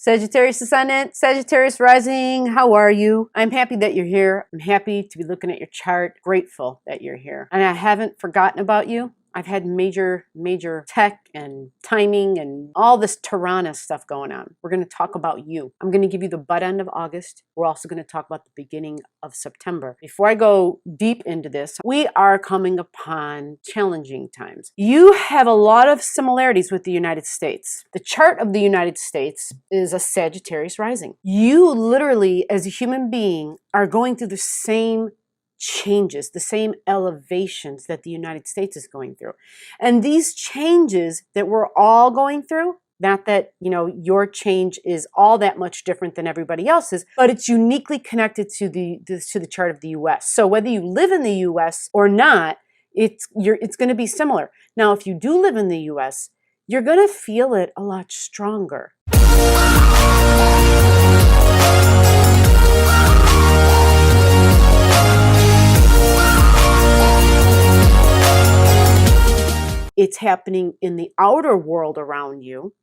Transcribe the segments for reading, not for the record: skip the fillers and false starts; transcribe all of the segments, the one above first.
Sagittarius Ascendant, Sagittarius Rising, how are you? I'm happy that you're here. I'm happy to be looking at your chart, grateful that you're here. And I haven't forgotten about you. I've had major tech and timing and all this Tirana stuff going on. We're going to talk about you. I'm going to give you the butt end of August. We're also going to talk about the beginning of September. Before I go deep into this, we are coming upon challenging times. You have a lot of similarities with the United States. The chart of the United States is a Sagittarius rising. You literally, as a human being, are going through the same changes, the same elevations that the United States is going through. And these changes that we're all going through, not that, your change is all that much different than everybody else's, but it's uniquely connected to the chart of the US. So whether you live in the US or not, it's going to be similar. Now, if you do live in the US, you're going to feel it a lot stronger. It's happening in the outer world around you,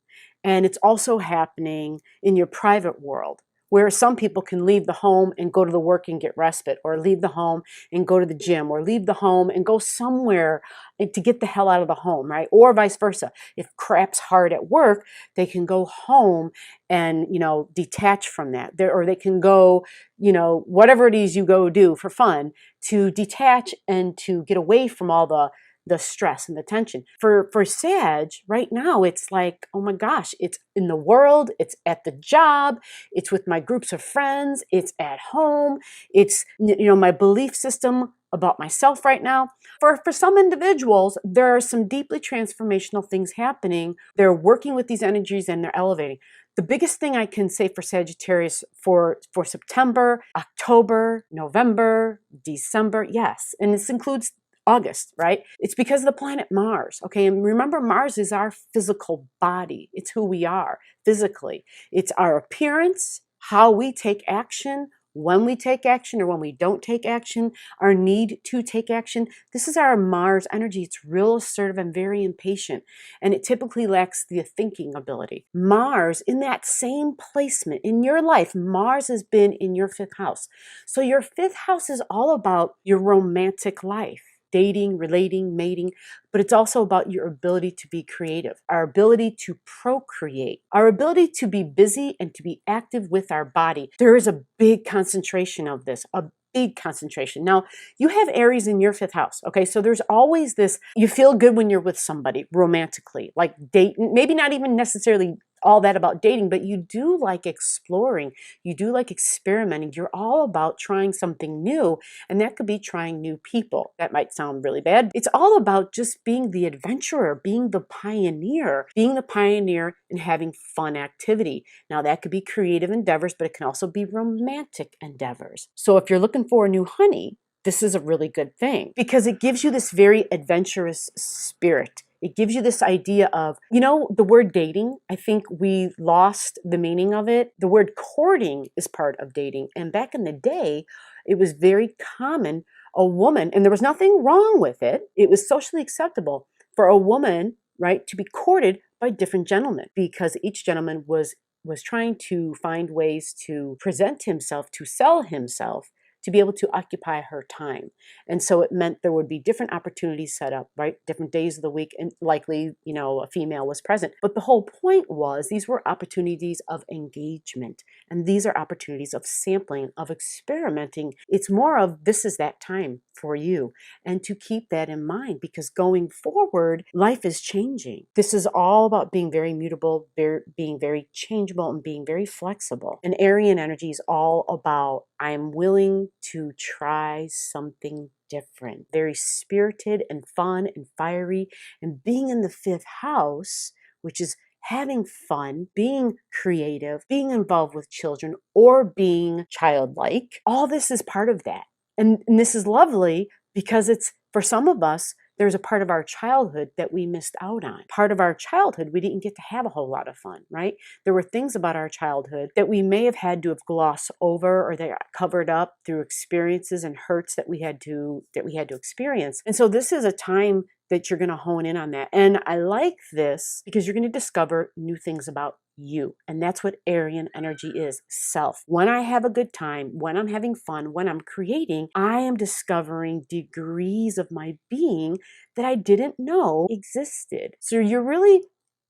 and it's also happening in your private world, where some people can leave the home and go to the work and get respite, or leave the home and go to the gym, or leave the home and go somewhere to get the hell out of the home, right? Or vice versa. If crap's hard at work, they can go home and, detach from that. Or they can go, whatever it is you go do for fun, to detach and to get away from all the stress and the tension. For Sag, right now, it's like, oh my gosh, it's in the world, it's at the job, it's with my groups of friends, it's at home, it's, my belief system about myself right now. For some individuals, there are some deeply transformational things happening. They're working with these energies and they're elevating. The biggest thing I can say for Sagittarius for September, October, November, December, yes, and this includes August, right? It's because of the planet Mars, okay? And remember, Mars is our physical body. It's who we are physically. It's our appearance, how we take action, when we take action or when we don't take action, our need to take action. This is our Mars energy. It's real assertive and very impatient, and it typically lacks the thinking ability. Mars, in that same placement in your life, Mars has been in your 5th house. So your 5th house is all about your romantic life. Dating, relating, mating, but it's also about your ability to be creative, our ability to procreate, our ability to be busy and to be active with our body. There is a big concentration of this, a big concentration. Now, you have Aries in your 5th house, okay? So there's always this, you feel good when you're with somebody romantically, like dating, maybe not even necessarily all that about dating, but you do like exploring, you do like experimenting. You're all about trying something new, and that could be trying new people. That might sound really bad. It's all about just being the adventurer, being the pioneer and having fun activity. Now, that could be creative endeavors, but it can also be romantic endeavors. So if you're looking for a new honey, this is a really good thing because it gives you this very adventurous spirit. It gives you this idea of, the word dating, I think we lost the meaning of it. The word courting is part of dating. And back in the day, it was very common, a woman, and there was nothing wrong with it. It was socially acceptable for a woman, right, to be courted by different gentlemen because each gentleman was trying to find ways to present himself, to sell himself, to be able to occupy her time. And so it meant there would be different opportunities set up, right? Different days of the week, and likely, a female was present. But the whole point was these were opportunities of engagement. And these are opportunities of sampling, of experimenting. It's more of this is that time for you. And to keep that in mind, because going forward, life is changing. This is all about being very mutable, being very changeable, and being very flexible. And Arian energy is all about I'm willing to try something different, very spirited and fun and fiery. And being in the 5th house, which is having fun, being creative, being involved with children, or being childlike, all this is part of that. And this is lovely because it's, for some of us, there's a part of our childhood that we missed out on. Part of our childhood, we didn't get to have a whole lot of fun, right? There were things about our childhood that we may have had to have glossed over, or they got covered up through experiences and hurts that we had to experience. And so this is a time that you're going to hone in on that. And I like this because you're going to discover new things about you. And that's what Arian energy is, self. When I have a good time, when I'm having fun, when I'm creating, I am discovering degrees of my being that I didn't know existed. So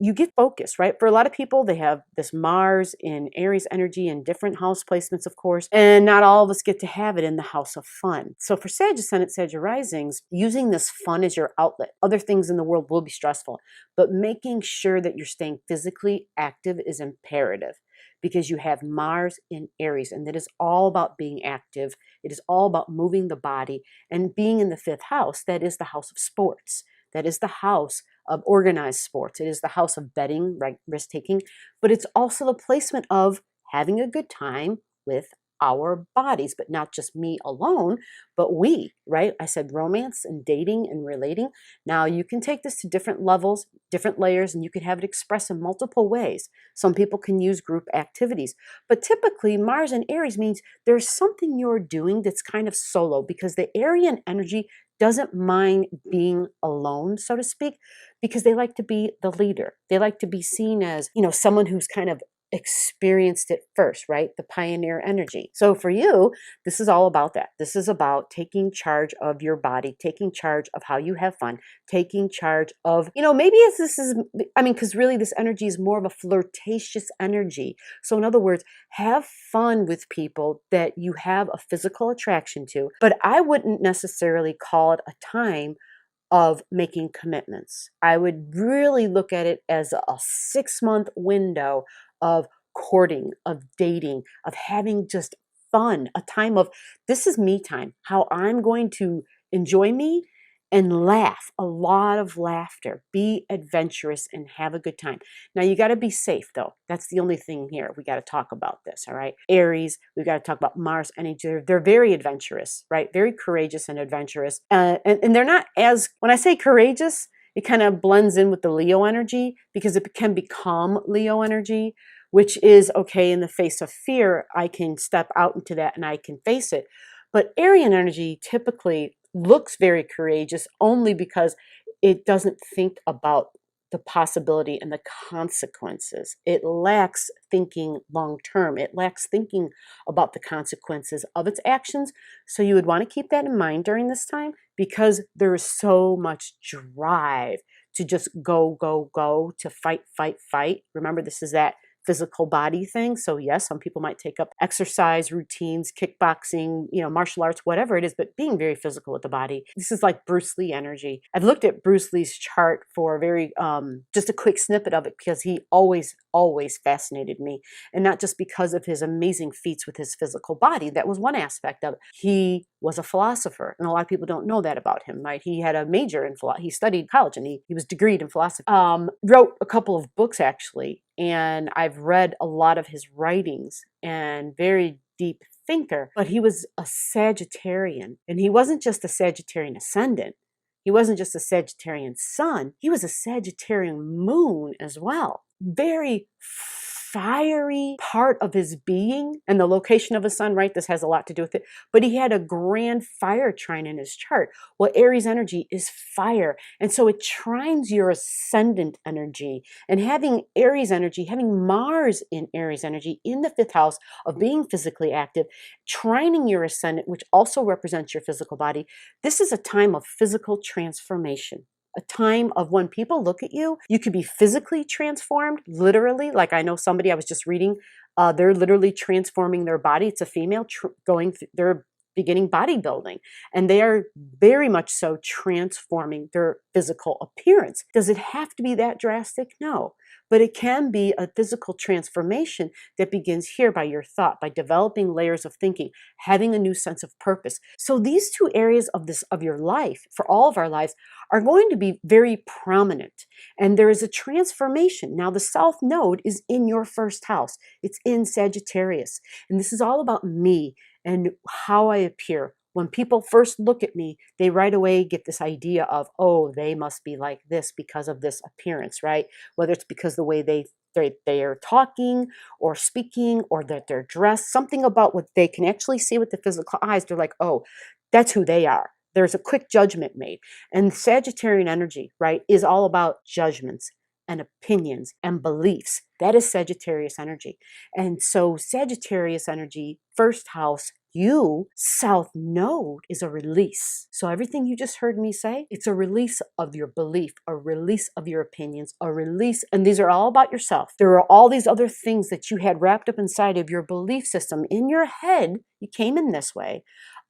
you get focused, right? For a lot of people, they have this Mars in Aries energy and different house placements, of course, and not all of us get to have it in the house of fun. So for Sag Ascendant, Sag Risings, using this fun as your outlet. Other things in the world will be stressful, but making sure that you're staying physically active is imperative because you have Mars in Aries, and that is all about being active. It is all about moving the body and being in the 5th house. That is the house of sports. That is the house of organized sports. It is the house of betting, right, risk taking, but it's also the placement of having a good time with our bodies, but not just me alone, but we, right? I said romance and dating and relating. Now you can take this to different levels, different layers, and you could have it expressed in multiple ways. Some people can use group activities, but typically Mars in Aries means there's something you're doing that's kind of solo because the Arian energy doesn't mind being alone, so to speak, because they like to be the leader. They like to be seen as, someone who's kind of experienced it first, right? The pioneer energy. So for you, this is all about that. This is about taking charge of your body, taking charge of how you have fun, taking charge of, because really this energy is more of a flirtatious energy. So in other words, have fun with people that you have a physical attraction to, but I wouldn't necessarily call it a time of making commitments. I would really look at it as a 6-month window of courting, of dating, of having just fun, a time of this is me time, how I'm going to enjoy me and laugh, a lot of laughter, be adventurous and have a good time. Now you got to be safe though. That's the only thing here. We got to talk about this, all right? Aries, we've got to talk about Mars energy. They're very adventurous, right? Very courageous and adventurous. And they're not as, when I say courageous, it kind of blends in with the Leo energy because it can become Leo energy, which is okay, in the face of fear, I can step out into that and I can face it. But Arian energy typically looks very courageous only because it doesn't think about the possibility and the consequences. It lacks thinking long term. It lacks thinking about the consequences of its actions. So you would want to keep that in mind during this time because there is so much drive to just go, go, go, to fight, fight, fight. Remember, this is that physical body thing. So yes, some people might take up exercise routines, kickboxing, martial arts, whatever it is, but being very physical with the body. This is like Bruce Lee energy. I've looked at Bruce Lee's chart for just a quick snippet of it because he always fascinated me. And not just because of his amazing feats with his physical body. That was one aspect of it. He was a philosopher. And a lot of people don't know that about him, right? He had a major in philosophy. He studied college and he was degreed in philosophy. Wrote a couple of books actually. And I've read a lot of his writings and very deep thinker, but he was a Sagittarian. And he wasn't just a Sagittarian ascendant. He wasn't just a Sagittarian sun. He was a Sagittarian moon as well. Very fiery part of his being, and the location of his sun, right? This has a lot to do with it. But he had a grand fire trine in his chart. Well, Aries energy is fire. And so it trines your ascendant energy. And having Aries energy, having Mars in Aries energy in the 5th house of being physically active, trining your ascendant, which also represents your physical body, this is a time of physical transformation. A time of when people look at you, you could be physically transformed, literally. Like I know somebody I was just reading, they're literally transforming their body. It's a female they're beginning bodybuilding, and they are very much so transforming their physical appearance. Does it have to be that drastic? No, but it can be a physical transformation that begins here by your thought, by developing layers of thinking, having a new sense of purpose. So these two areas of your life, for all of our lives, are going to be very prominent. And there is a transformation. Now, the South Node is in your 1st house. It's in Sagittarius. And this is all about me and how I appear. When people first look at me, they right away get this idea of, oh, they must be like this because of this appearance, right? Whether it's because the way they are talking or speaking or that they're dressed, something about what they can actually see with the physical eyes. They're like, oh, that's who they are. There's a quick judgment made. And Sagittarian energy, right, is all about judgments and opinions and beliefs. That is Sagittarius energy. And so Sagittarius energy, first house, you, South Node, is a release. So everything you just heard me say, it's a release of your belief, a release of your opinions, a release, and these are all about yourself. There are all these other things that you had wrapped up inside of your belief system. In your head, you came in this way,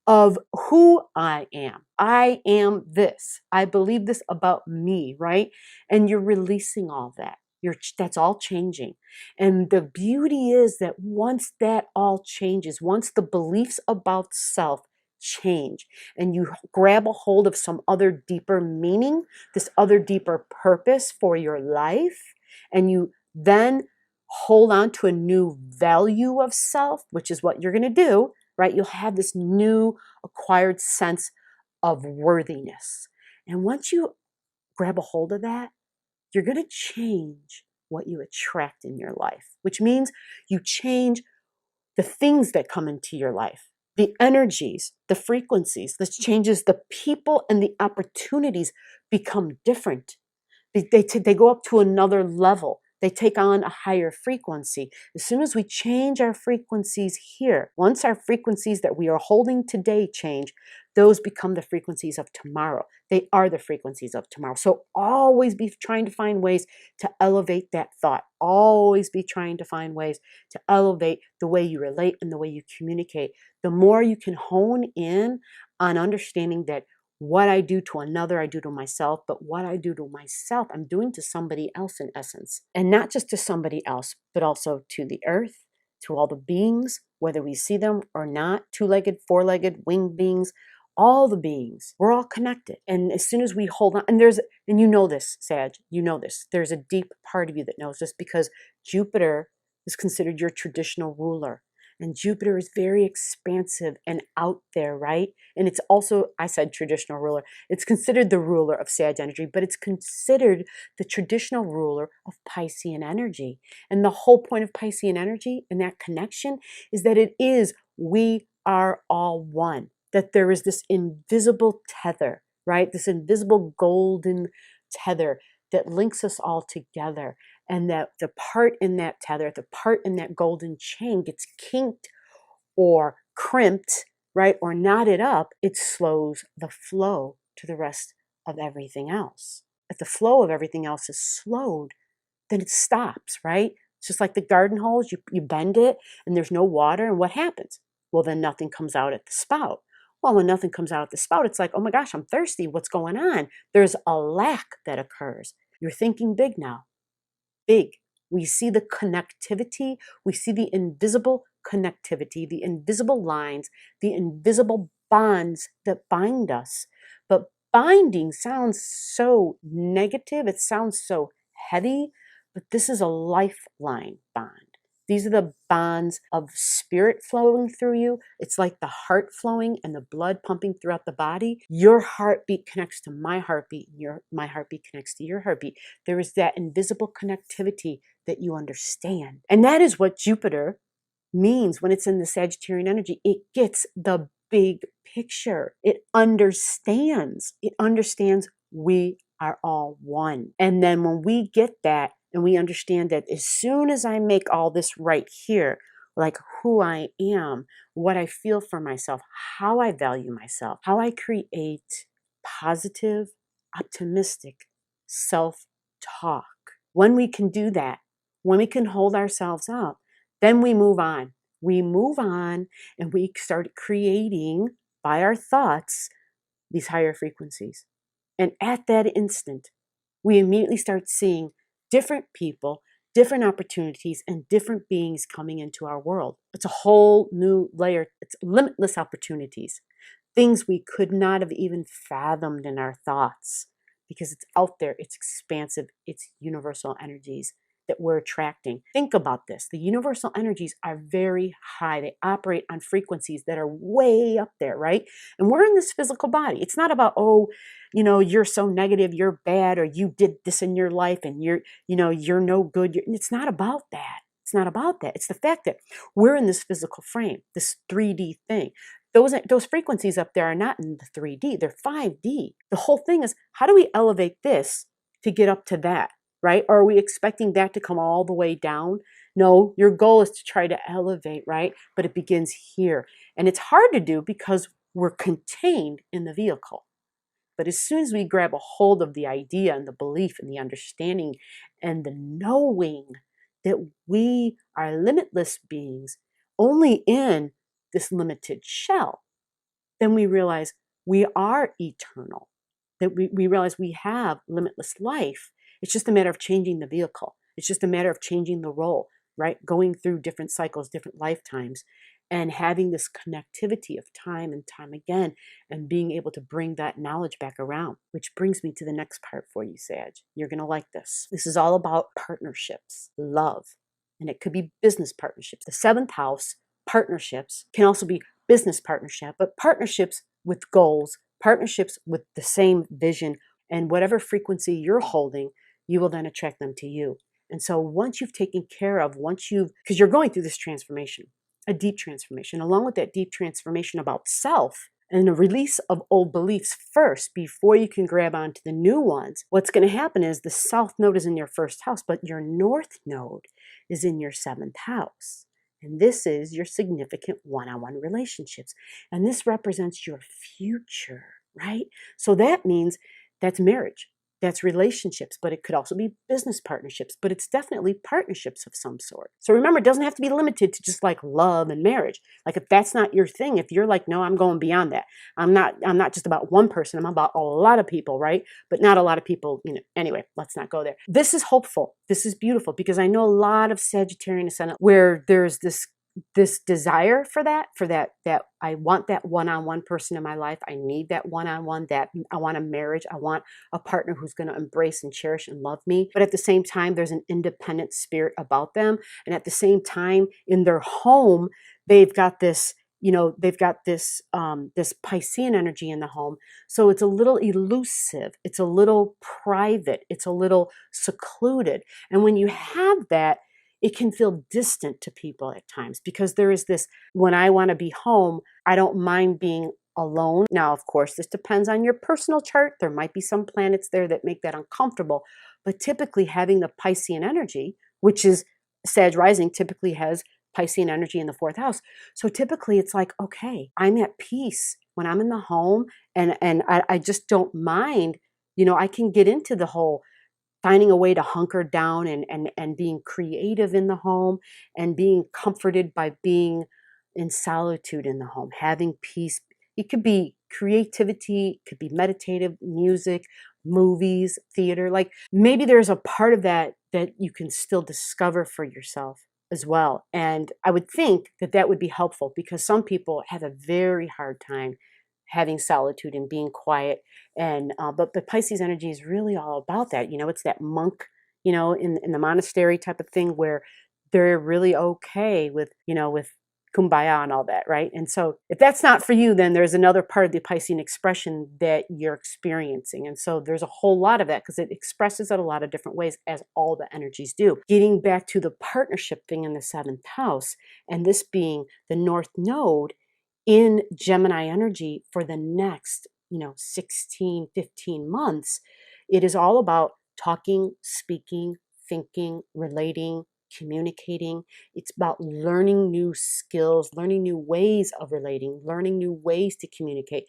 of who I am. I am this. I believe this about me, right? And you're releasing all that. That's all changing. And the beauty is that once that all changes, once the beliefs about self change and you grab a hold of some other deeper meaning, this other deeper purpose for your life, and you then hold on to a new value of self, which is what you're going to do, right? You'll have this new acquired sense of worthiness. And once you grab a hold of that, you're going to change what you attract in your life, which means you change the things that come into your life, the energies, the frequencies. This changes the people, and the opportunities become different. They go up to another level. They take on a higher frequency. As soon as we change our frequencies here, once our frequencies that we are holding today change, those become the frequencies of tomorrow. They are the frequencies of tomorrow. So always be trying to find ways to elevate that thought. Always be trying to find ways to elevate the way you relate and the way you communicate. The more you can hone in on understanding that what I do to another, I do to myself, but what I do to myself, I'm doing to somebody else in essence. And not just to somebody else, but also to the earth, to all the beings, whether we see them or not, two-legged, four-legged, winged beings, all the beings, we're all connected. And as soon as we hold on, and you know this, Sag, you know this, there's a deep part of you that knows this because Jupiter is considered your traditional ruler. And Jupiter is very expansive and out there, right? And it's also, I said traditional ruler, it's considered the ruler of Sag energy, but it's considered the traditional ruler of Piscean energy. And the whole point of Piscean energy and that connection is that it is, we are all one. That there is this invisible tether, right? This invisible golden tether that links us all together. And that the part in that tether, the part in that golden chain gets kinked or crimped, right, or knotted up, it slows the flow to the rest of everything else. If the flow of everything else is slowed, then it stops, right? It's just like the garden hose, you bend it and there's no water, and what happens? Well, then nothing comes out at the spout. Well, when nothing comes out at the spout, it's like, oh my gosh, I'm thirsty. What's going on? There's a lack that occurs. You're thinking big now. Big. We see the connectivity. We see the invisible connectivity, the invisible lines, the invisible bonds that bind us. But binding sounds so negative. It sounds so heavy, but this is a lifeline bond. These are the bonds of spirit flowing through you. It's like the heart flowing and the blood pumping throughout the body. Your heartbeat connects to my heartbeat, and my heartbeat connects to your heartbeat. There is that invisible connectivity that you understand. And that is what Jupiter means when it's in the Sagittarian energy. It gets the big picture. It understands. It understands we are all one. And then when we get that, and we understand that as soon as I make all this right here, like who I am, what I feel for myself, how I value myself, how I create positive, optimistic self-talk. When we can do that, when we can hold ourselves up, then we move on. We move on and we start creating by our thoughts these higher frequencies. And at that instant, we immediately start seeing different people, different opportunities, and different beings coming into our world. It's a whole new layer. It's limitless opportunities, things we could not have even fathomed in our thoughts because it's out there, it's expansive, it's universal energies that we're attracting. Think about this. The universal energies are very high. They operate on frequencies that are way up there, right? And we're in this physical body. It's not about, oh, you're so negative, you're bad, or you did this in your life and you're no good. It's not about that. It's not about that. It's the fact that we're in this physical frame, this 3D thing. those frequencies up there are not in the 3D, they're 5D. The whole thing is, how do we elevate this to get up to that, right? Or are we expecting that to come all the way down? No, your goal is to try to elevate, right? But it begins here. And it's hard to do because we're contained in the vehicle. But as soon as we grab a hold of the idea and the belief and the understanding and the knowing that we are limitless beings only in this limited shell, then we realize we are eternal, that we realize we have limitless life. It's just a matter of changing the vehicle. It's just a matter of changing the role, right? Going through different cycles, different lifetimes, and having this connectivity of time and time again, and being able to bring that knowledge back around, which brings me to the next part for you, Sag. You're going to like this. This is all about partnerships, love, and it could be business partnerships. The seventh house, partnerships, can also be business partnership, but partnerships with goals, partnerships with the same vision, and whatever frequency you're holding, you will then attract them to you. And so once you've taken care of, because you're going through this transformation, a deep transformation, along with that deep transformation about self and the release of old beliefs first before you can grab onto the new ones, what's going to happen is the south node is in your first house, but your north node is in your seventh house. And this is your significant one-on-one relationships. And this represents your future, right? So that means that's marriage. That's relationships, but it could also be business partnerships, but it's definitely partnerships of some sort. So remember, it doesn't have to be limited to just like love and marriage. Like if that's not your thing, if you're like, no, I'm going beyond that. I'm not just about one person, I'm about a lot of people, right? But not a lot of people, anyway, let's not go there. This is hopeful. This is beautiful because I know a lot of Sagittarian ascendant where there's this desire for that I want that one-on-one person in my life. I need that one-on-one, that I want a marriage. I want a partner who's going to embrace and cherish and love me. But at the same time, there's an independent spirit about them. And at the same time, in their home, they've got this, this Piscean energy in the home. So it's a little elusive. It's a little private. It's a little secluded. And when you have that, it can feel distant to people at times because there is this, when I want to be home, I don't mind being alone. Now, of course, this depends on your personal chart. There might be some planets there that make that uncomfortable, but typically having the Piscean energy, which is Sag rising, typically has Piscean energy in the fourth house. So typically it's like, okay, I'm at peace when I'm in the home and I just don't mind, I can get into the whole finding a way to hunker down and being creative in the home and being comforted by being in solitude in the home, having peace. It could be creativity, it could be meditative, music, movies, theater. Like maybe there's a part of that you can still discover for yourself as well. And I would think that would be helpful because some people have a very hard time having solitude and being quiet. And but the Pisces energy is really all about that. It's that monk, in the monastery type of thing where they're really okay with, with kumbaya and all that, right? And so if that's not for you, then there's another part of the Piscean expression that you're experiencing. And so there's a whole lot of that because it expresses it a lot of different ways, as all the energies do. Getting back to the partnership thing in the seventh house, and this being the north node in Gemini energy for the next, 16, 15 months, it is all about talking, speaking, thinking, relating, communicating. It's about learning new skills, learning new ways of relating, learning new ways to communicate,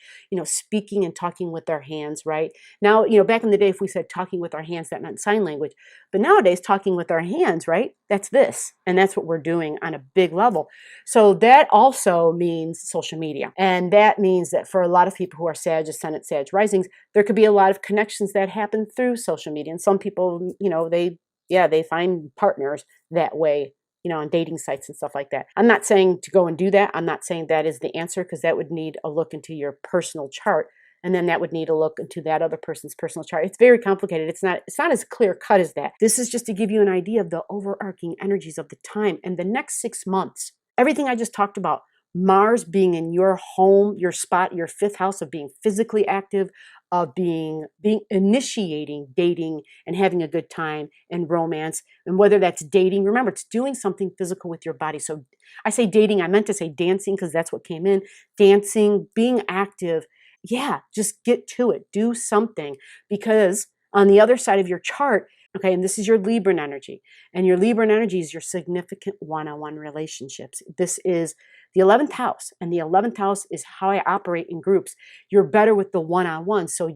speaking and talking with our hands, right? Now, back in the day, if we said talking with our hands, that meant sign language. But nowadays, talking with our hands, right? That's this. And that's what we're doing on a big level. So that also means social media. And that means that for a lot of people who are Sag Ascendant, Sag Risings, there could be a lot of connections that happen through social media. And some people, they find partners that way, on dating sites and stuff like that. I'm not saying to go and do that. I'm not saying that is the answer, because that would need a look into your personal chart. And then that would need a look into that other person's personal chart. It's very complicated. It's not as clear cut as that. This is just to give you an idea of the overarching energies of the time. And the next 6 months, everything I just talked about, Mars being in your home, your spot, your fifth house of being physically active, of being initiating dating and having a good time and romance. And whether that's dating, remember, it's doing something physical with your body. So I say dating, I meant to say dancing because that's what came in. Dancing, being active. Yeah, just get to it. Do something, because on the other side of your chart, okay, and this is your Libran energy, and your Libran energy is your significant one-on-one relationships. This is the 11th house, and the 11th house is how I operate in groups. You're better with the one-on-one. So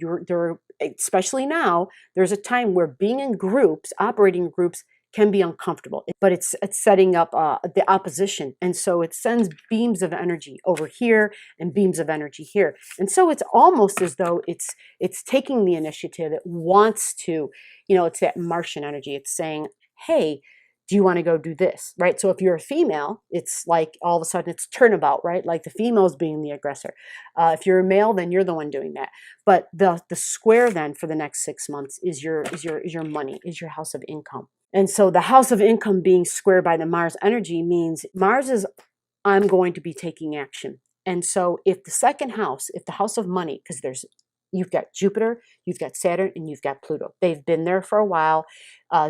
especially now, there's a time where being in groups, operating in groups, can be uncomfortable, but it's setting up the opposition. And so it sends beams of energy over here and beams of energy here. And so it's almost as though it's taking the initiative. It wants to, it's that Martian energy. It's saying, hey, do you want to go do this, right? So if you're a female, it's like all of a sudden it's turnabout, right? Like the female's being the aggressor. If you're a male, then you're the one doing that. But the square then for the next 6 months is your money, is your house of income. And so the house of income being squared by the Mars energy means Mars is, I'm going to be taking action. And so if the second house, if the house of money, because you've got Jupiter, you've got Saturn, and you've got Pluto. They've been there for a while.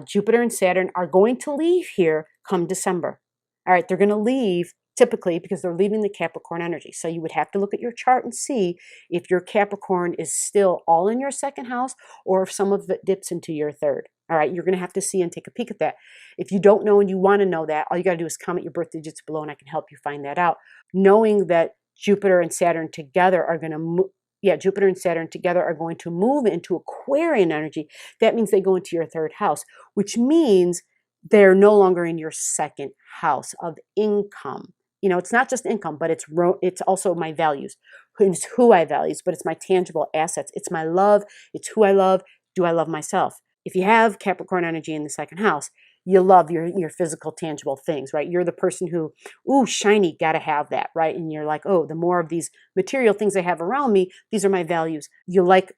Jupiter and Saturn are going to leave here come December. All right, they're going to leave typically because they're leaving the Capricorn energy. So you would have to look at your chart and see if your Capricorn is still all in your second house or if some of it dips into your third. All right, you're going to have to see and take a peek at that. If you don't know and you want to know that, all you got to do is comment your birth digits below and I can help you find that out. Knowing that Jupiter and Saturn together are going to Jupiter and Saturn together are going to move into Aquarian energy. That means they go into your third house, which means they're no longer in your second house of income. It's not just income, but it's also my values. It's who I value, but it's my tangible assets. It's my love. It's who I love. Do I love myself? If you have Capricorn energy in the second house, you love your physical, tangible things, right? You're the person who, ooh, shiny, got to have that, right? And you're like, oh, the more of these material things I have around me, these are my values. You like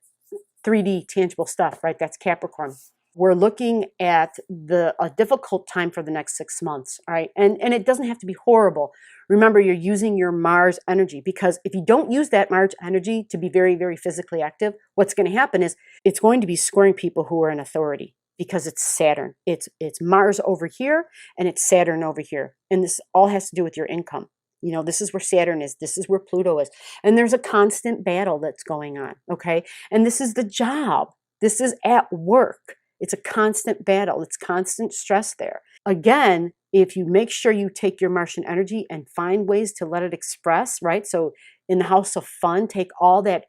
3D, tangible stuff, right? That's Capricorn. We're looking at a difficult time for the next 6 months, all right? And it doesn't have to be horrible. Remember, you're using your Mars energy, because if you don't use that Mars energy to be very, very physically active, what's going to happen is it's going to be scoring people who are in authority, because it's Saturn. It's Mars over here and it's Saturn over here. And this all has to do with your income. This is where Saturn is. This is where Pluto is. And there's a constant battle that's going on, okay? And this is the job. This is at work. It's a constant battle. It's constant stress there. Again, if you make sure you take your Martian energy and find ways to let it express, right? So in the house of fun, take all that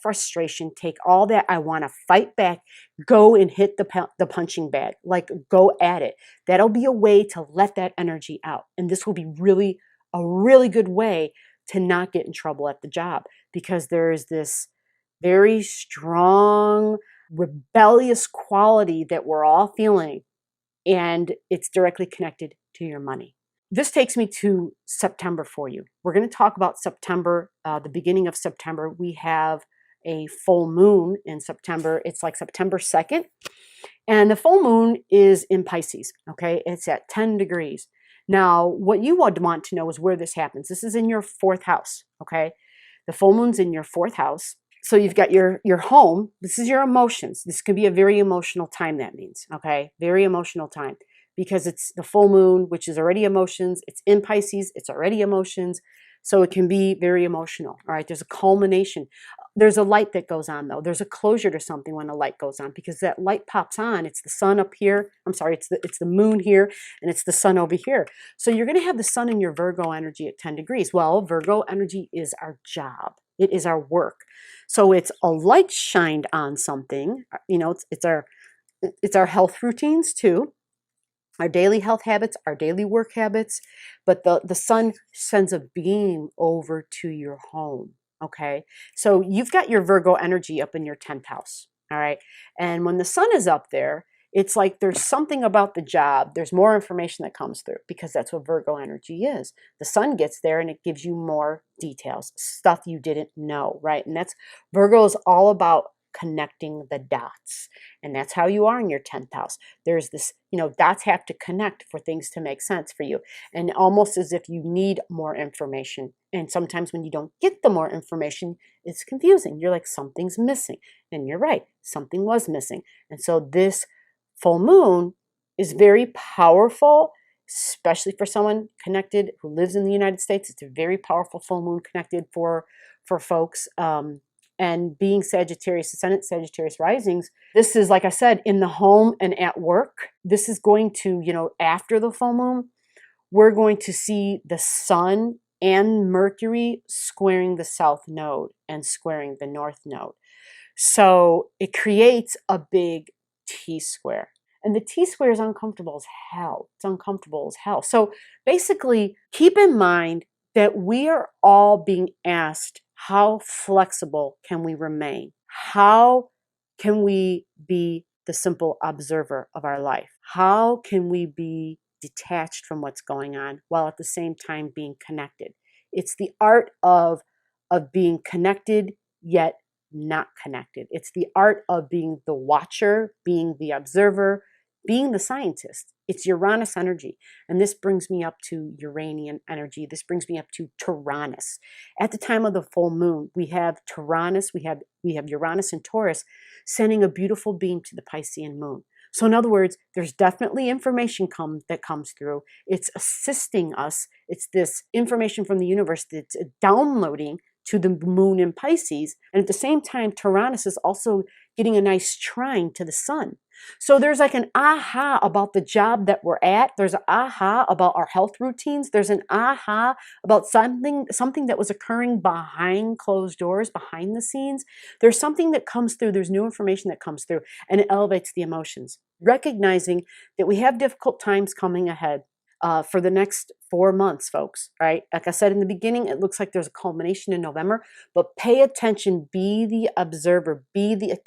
frustration, take all that I want to fight back, go and hit the punching bag, like go at it. That'll be a way to let that energy out. And this will be a really good way to not get in trouble at the job, because there is this very strong rebellious quality that we're all feeling, and it's directly connected to your money. This takes me to September for you. We're going to talk about September, the beginning of September. We have a full moon in September. It's like September 2nd. And the full moon is in Pisces, okay? It's at 10 degrees. Now, what you would want to know is where this happens. This is in your 4th house, okay? The full moon's in your 4th house. So you've got your home. This is your emotions. This could be a very emotional time, that means, okay? Very emotional time, because it's the full moon, which is already emotions. It's in Pisces. It's already emotions. So it can be very emotional, all right? There's a culmination. There's a light that goes on, though. There's a closure to something when a light goes on, because that light pops on. It's the sun up here. I'm sorry, it's the moon here, and it's the sun over here. So you're going to have the sun in your Virgo energy at 10 degrees. Well, Virgo energy is our job. It is our work. So it's a light shined on something. It's our health routines too. Our daily health habits, our daily work habits, but the sun sends a beam over to your home, okay? So you've got your Virgo energy up in your 10th house, all right? And when the sun is up there, it's like there's something about the job. There's more information that comes through, because that's what Virgo energy is. The sun gets there and it gives you more details, stuff you didn't know, right? And Virgo is all about connecting the dots. And that's how you are in your 10th house. There's this, dots have to connect for things to make sense for you. And almost as if you need more information. And sometimes when you don't get the more information, it's confusing. You're like, something's missing. And you're right, something was missing. And so this full moon is very powerful, especially for someone connected who lives in the United States. It's a very powerful full moon connected for folks. And being Sagittarius Ascendant, Sagittarius risings, this is, like I said, in the home and at work. This is going to, after the full moon, we're going to see the sun and Mercury squaring the south node and squaring the north node. So it creates a big T-square. And the T-square is uncomfortable as hell. It's uncomfortable as hell. So basically, keep in mind that we are all being asked, how flexible can we remain? How can we be the simple observer of our life? How can we be detached from what's going on while at the same time being connected? It's the art of being connected yet not connected. It's the art of being the watcher, being the observer, being the scientist. It's Uranus energy. And this brings me up to Uranian energy. This brings me up to Tyrannus. At the time of the full moon, we have Tyrannus, we have Uranus and Taurus sending a beautiful beam to the Piscean moon. So in other words, there's definitely information that comes through. It's assisting us. It's this information from the universe that's downloading to the moon in Pisces. And at the same time, Tyrannus is also getting a nice trine to the sun. So there's like an aha about the job that we're at. There's an aha about our health routines. There's an aha about something that was occurring behind closed doors, behind the scenes. There's something that comes through. There's new information that comes through, and it elevates the emotions. Recognizing that we have difficult times coming ahead. For the next 4 months, folks, right? Like I said in the beginning, it looks like there's a culmination in November, but pay attention, be the observer, be the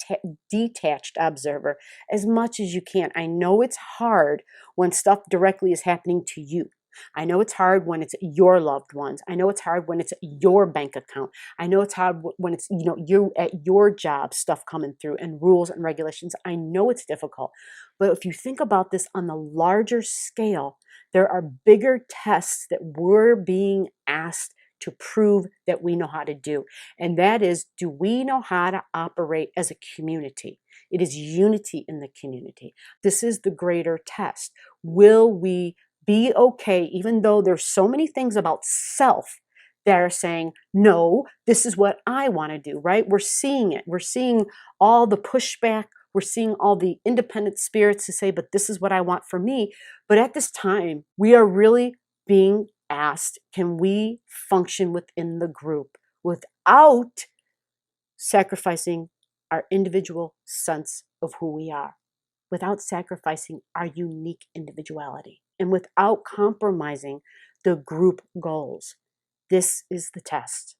detached observer as much as you can. I know it's hard when stuff directly is happening to you. I know it's hard when it's your loved ones. I know it's hard when it's your bank account. I know it's hard when it's, you at your job, stuff coming through and rules and regulations. I know it's difficult. But if you think about this on the larger scale, there are bigger tests that we're being asked to prove that we know how to do. And that is, do we know how to operate as a community? It is unity in the community. This is the greater test. Will we be okay, even though there's so many things about self that are saying, no, this is what I want to do, right? We're seeing it. We're seeing all the pushback. We're seeing all the independent spirits to say, but this is what I want for me. But at this time, we are really being asked, can we function within the group without sacrificing our individual sense of who we are, without sacrificing our unique individuality, and without compromising the group goals? This is the test.